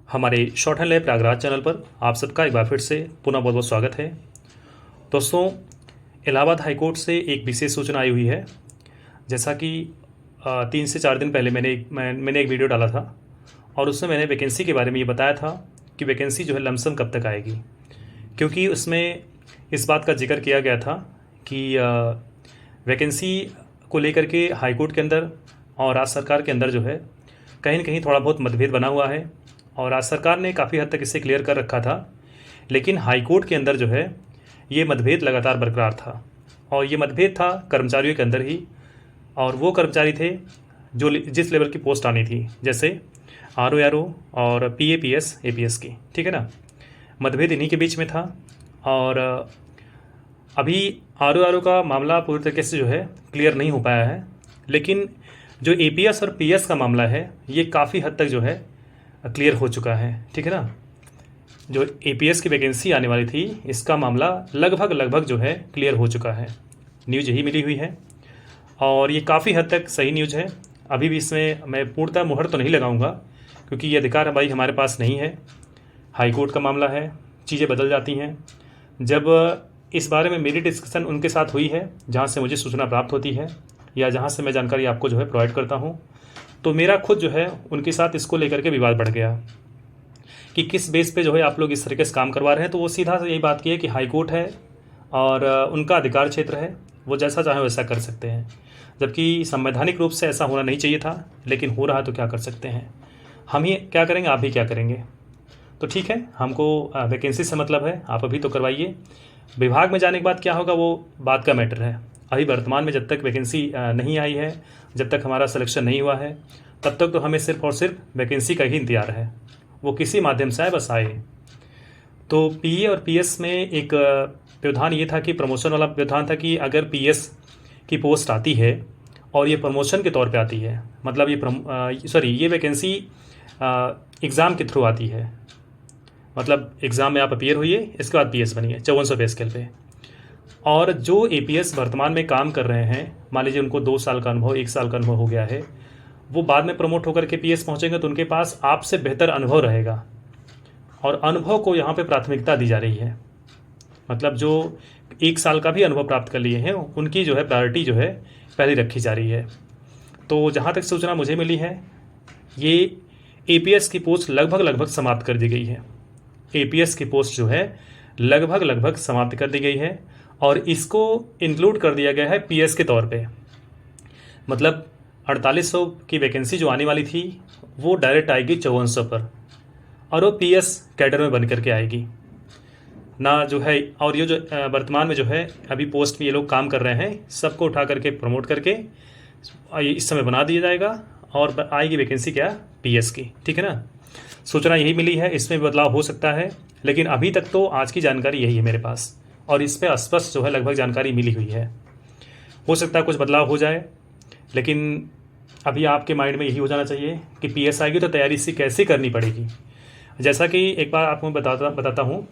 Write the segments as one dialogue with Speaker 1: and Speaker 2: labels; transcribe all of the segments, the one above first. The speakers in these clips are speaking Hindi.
Speaker 1: हमारे short hand lab Prayagraj channel पर आप सबका एक बार फिर से पुनः बहुत बहुत स्वागत है। दोस्तों, इलाहाबाद हाईकोर्ट से एक विशेष सूचना आई हुई है। जैसा कि 3 से 4 दिन पहले मैंने एक वीडियो डाला था और उसमें मैंने वैकेंसी के बारे में ये बताया था कि वैकेंसी जो है लमसम कब तक आएगी, क्योंकि उसमें इस बात का जिक्र किया गया था कि वैकेंसी को लेकर के हाईकोर्ट के अंदर और राज्य सरकार के अंदर जो है कहीं न कहीं थोड़ा बहुत मतभेद बना हुआ है और राज्य सरकार ने काफ़ी हद तक इसे क्लियर कर रखा था, लेकिन हाई कोर्ट के अंदर जो है ये मतभेद लगातार बरकरार था। और ये मतभेद था कर्मचारियों के अंदर ही, और वो कर्मचारी थे जो जिस लेवल की पोस्ट आनी थी, जैसे RO और PA PS APS की, ठीक है ना। मतभेद इन्हीं के बीच में था। और अभी RO का मामला पूरी तरीके से जो है क्लियर नहीं हो पाया है, लेकिन जो APS और PS का मामला है ये काफ़ी हद तक जो है क्लियर हो चुका है, ठीक है ना। जो APS की वैकेंसी आने वाली थी इसका मामला लगभग जो है क्लियर हो चुका है। न्यूज़ यही मिली हुई है और ये काफ़ी हद तक सही न्यूज़ है। अभी भी इसमें मैं पूर्णतः मुहर तो नहीं लगाऊंगा, क्योंकि ये अधिकार भाई हमारे पास नहीं है। हाई कोर्ट का मामला है, चीज़ें बदल जाती हैं। जब इस बारे में मेरी डिस्कशन उनके साथ हुई है जहाँ से मुझे सूचना प्राप्त होती है या जहाँ से मैं जानकारी आपको जो है प्रोवाइड करता हूँ, तो मेरा खुद जो है उनके साथ इसको लेकर के विवाद बढ़ गया कि किस बेस पे जो है आप लोग इस तरीके से काम करवा रहे हैं। तो वो सीधा से यही बात की है कि हाई कोर्ट है और उनका अधिकार क्षेत्र है, वो जैसा चाहे वैसा कर सकते हैं, जबकि संवैधानिक रूप से ऐसा होना नहीं चाहिए था, लेकिन हो रहा तो क्या कर सकते हैं। हम ही क्या करेंगे, आप भी क्या करेंगे। तो ठीक है, हमको वैकेंसी से मतलब है, आप अभी तो करवाइए। विभाग में जाने के बाद क्या होगा वो बात का मैटर है। अभी वर्तमान में जब तक वैकेंसी नहीं आई है, जब तक हमारा सिलेक्शन नहीं हुआ है, तब तक तो हमें सिर्फ और सिर्फ वैकेंसी का ही इंतजार है। वो किसी माध्यम से आए, बस आए। तो PA और PS में एक व्यवधान ये था कि प्रमोशन वाला व्यवधान था कि अगर PS की पोस्ट आती है और ये प्रमोशन के तौर पे आती है, मतलब ये वैकेंसी एग्ज़ाम के थ्रू आती है, मतलब एग्ज़ाम में आप अपीयर हुई, इसके बाद PS बनिए 5400 पे स्केल पे। और जो APS वर्तमान में काम कर रहे हैं, मान लीजिए उनको 2 साल का अनुभव, 1 साल का अनुभव हो गया है, वो बाद में प्रमोट होकर के PS पहुंचेंगे तो उनके पास आपसे बेहतर अनुभव रहेगा और अनुभव को यहाँ पे प्राथमिकता दी जा रही है। मतलब जो 1 साल का भी अनुभव प्राप्त कर लिए हैं उनकी जो है प्रायोरिटी जो है पहले रखी जा रही है। तो जहाँ तक सूचना मुझे मिली है, ये APS की पोस्ट लगभग समाप्त कर दी गई है। APS की पोस्ट जो है लगभग समाप्त कर दी गई है और इसको इंक्लूड कर दिया गया है PS के तौर पे। मतलब 4800 की वैकेंसी जो आने वाली थी वो डायरेक्ट आएगी 5400 पर, और वो PS कैडर में बन करके आएगी ना जो है। और ये जो वर्तमान में जो है अभी पोस्ट में ये लोग काम कर रहे हैं, सबको उठा करके प्रमोट करके इस समय बना दिया जाएगा और आएगी वैकेंसी क्या, PS की, ठीक है ना। सूचना यही मिली है, इसमें बदलाव हो सकता है, लेकिन अभी तक तो आज की जानकारी यही है मेरे पास और इस पर स्पष्ट जो है लगभग जानकारी मिली हुई है। हो सकता है कुछ बदलाव हो जाए, लेकिन अभी आपके माइंड में यही हो जाना चाहिए कि PS आएगी तो तैयारी इससे कैसे करनी पड़ेगी। जैसा कि एक बार आपको बताता हूँ,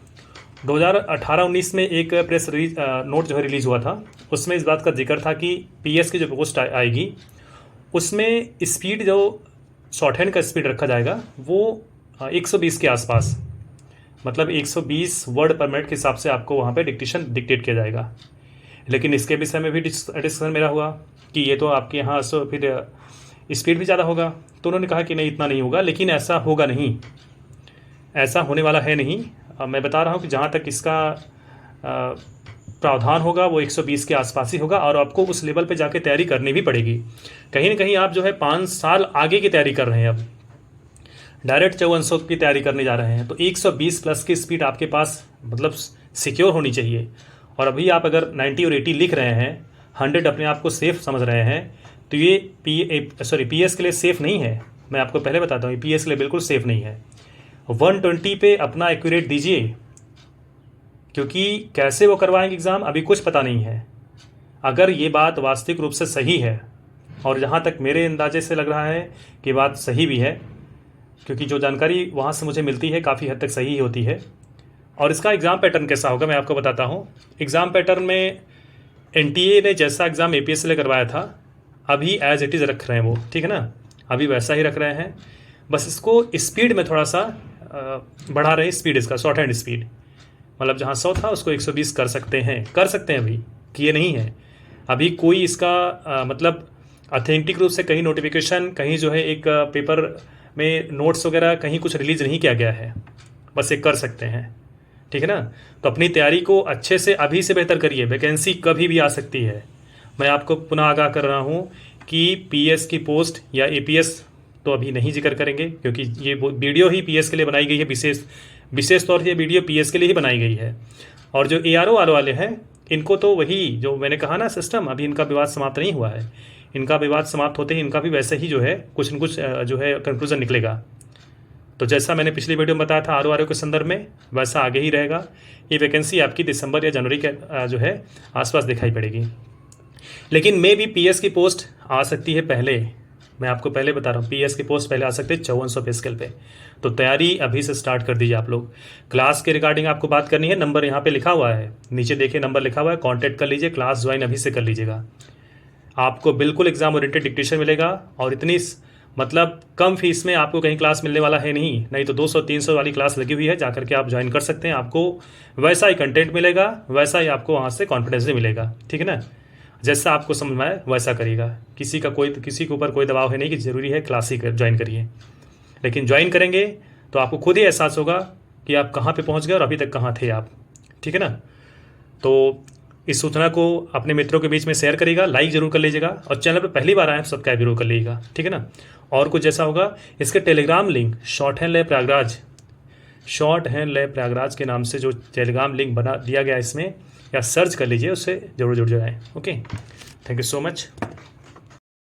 Speaker 1: 2018-19 में एक प्रेस रिलीज नोट जो है रिलीज़ हुआ था, उसमें इस बात का जिक्र था कि PS की जो पोस्ट आएगी उसमें स्पीड, जो शॉर्ट हैंड का स्पीड रखा जाएगा वो 120 के आसपास, मतलब 120 वर्ड पर मिनट के हिसाब से आपको वहाँ पे डिक्टेट किया जाएगा। लेकिन इसके विषय में भी डिस्कशन मेरा हुआ कि ये तो आपके यहाँ सो फिर स्पीड भी ज़्यादा होगा, तो उन्होंने कहा कि नहीं, इतना नहीं होगा। लेकिन ऐसा होगा नहीं, ऐसा होने वाला है नहीं। मैं बता रहा हूँ कि जहाँ तक इसका प्रावधान होगा वो 120 के आसपास ही होगा और आपको उस लेवल पे जाके तैयारी करनी भी पड़ेगी। कहीं ना कहीं आप जो है 5 साल आगे की तैयारी कर रहे हैं, अब डायरेक्ट 5400 की तैयारी करने जा रहे हैं, तो 120 प्लस की स्पीड आपके पास मतलब सिक्योर होनी चाहिए। और अभी आप अगर 90 और 80 लिख रहे हैं, 100 अपने आप को सेफ समझ रहे हैं, तो ये PS के लिए सेफ़ नहीं है। मैं आपको पहले बताता हूँ, PS के लिए बिल्कुल सेफ़ नहीं है। 120 पे अपना एक्यूरेट दीजिए, क्योंकि कैसे वो करवाएंगे एग्ज़ाम अभी कुछ पता नहीं है। अगर ये बात वास्तविक रूप से सही है, और जहाँ तक मेरे अंदाजे से लग रहा है कि बात सही भी है, क्योंकि जो जानकारी वहाँ से मुझे मिलती है काफ़ी हद तक सही ही होती है। और इसका एग्ज़ाम पैटर्न कैसा होगा मैं आपको बताता हूँ। एग्ज़ाम पैटर्न में NTA ने जैसा एग्ज़ाम APS से करवाया था, अभी एज इट इज़ रख रहे हैं वो, ठीक है ना, अभी वैसा ही रख रहे हैं। बस इसको स्पीड में थोड़ा सा बढ़ा रहे हैं स्पीड इसका, शॉर्ट हैंड स्पीड, मतलब जहाँ 100 था उसको 120 कर सकते हैं अभी, किए नहीं है अभी कोई इसका मतलब ऑथेंटिक रूप से कहीं नोटिफिकेशन, कहीं जो है एक पेपर में नोट्स वगैरह कहीं कुछ रिलीज नहीं किया गया है, बस ये कर सकते हैं, ठीक है ना। तो अपनी तैयारी को अच्छे से अभी से बेहतर करिए, वैकेंसी कभी भी आ सकती है। मैं आपको पुनः आगाह कर रहा हूँ कि पीएस की पोस्ट या एपीएस तो अभी नहीं जिक्र करेंगे, क्योंकि ये वीडियो ही पीएस के लिए बनाई गई है, विशेष तौर से ये वीडियो पीएस के लिए ही बनाई गई है। और जो एआरओ वाले हैं इनको तो वही जो मैंने कहा ना सिस्टम, अभी इनका विवाद समाप्त नहीं हुआ है, इनका विवाद समाप्त होते ही इनका भी वैसे ही जो है कुछ न कुछ जो है कंक्लूजन निकलेगा। तो जैसा मैंने पिछली वीडियो में बताया था आरओ के संदर्भ में, वैसा आगे ही रहेगा। ये वैकेंसी आपकी दिसंबर या जनवरी के जो है आसपास दिखाई पड़ेगी, लेकिन मे भी पीएस की पोस्ट आ सकती है पहले। मैं आपको पहले बता रहा हूँ पीएस की पोस्ट पहले आ सकती है 5400 पे स्केल पे। तो तैयारी अभी से स्टार्ट कर दीजिए आप लोग। क्लास के रिगार्डिंग आपको बात करनी है, नंबर यहाँ पे लिखा हुआ है, नीचे देखिए नंबर लिखा हुआ है, कांटेक्ट कर लीजिए, क्लास ज्वाइन अभी से कर लीजिएगा। आपको बिल्कुल एग्जाम ओरिएंटेड डिक्टेशन मिलेगा, और इतनी मतलब कम फीस में आपको कहीं क्लास मिलने वाला है नहीं तो 200-300 वाली क्लास लगी हुई है, जाकर के आप ज्वाइन कर सकते हैं। आपको वैसा ही कंटेंट मिलेगा, वैसा ही आपको वहाँ से कॉन्फिडेंस भी मिलेगा, ठीक है ना। जैसा आपको समझ में आए वैसा करिएगा, किसी के ऊपर कोई दबाव है नहीं कि ज़रूरी है क्लास ही ज्वाइन करिए, लेकिन ज्वाइन करेंगे तो आपको खुद ही एहसास होगा कि आप कहाँ पे पहुँच गए और अभी तक कहाँ थे आप, ठीक है ना। तो इस सूचना को अपने मित्रों के बीच में शेयर करिएगा, लाइक जरूर कर लीजिएगा, और चैनल पर पहली बार आए हैं सब्सक्राइब जरूर कर लीजिएगा, ठीक है ना। और कुछ जैसा होगा इसके Telegram link short hand lab Prayagraj के नाम से जो टेलीग्राम लिंक बना दिया गया इसमें, या सर्च कर लीजिए, उससे जरूर जुड़ जाएँ। Okay, thank you so much.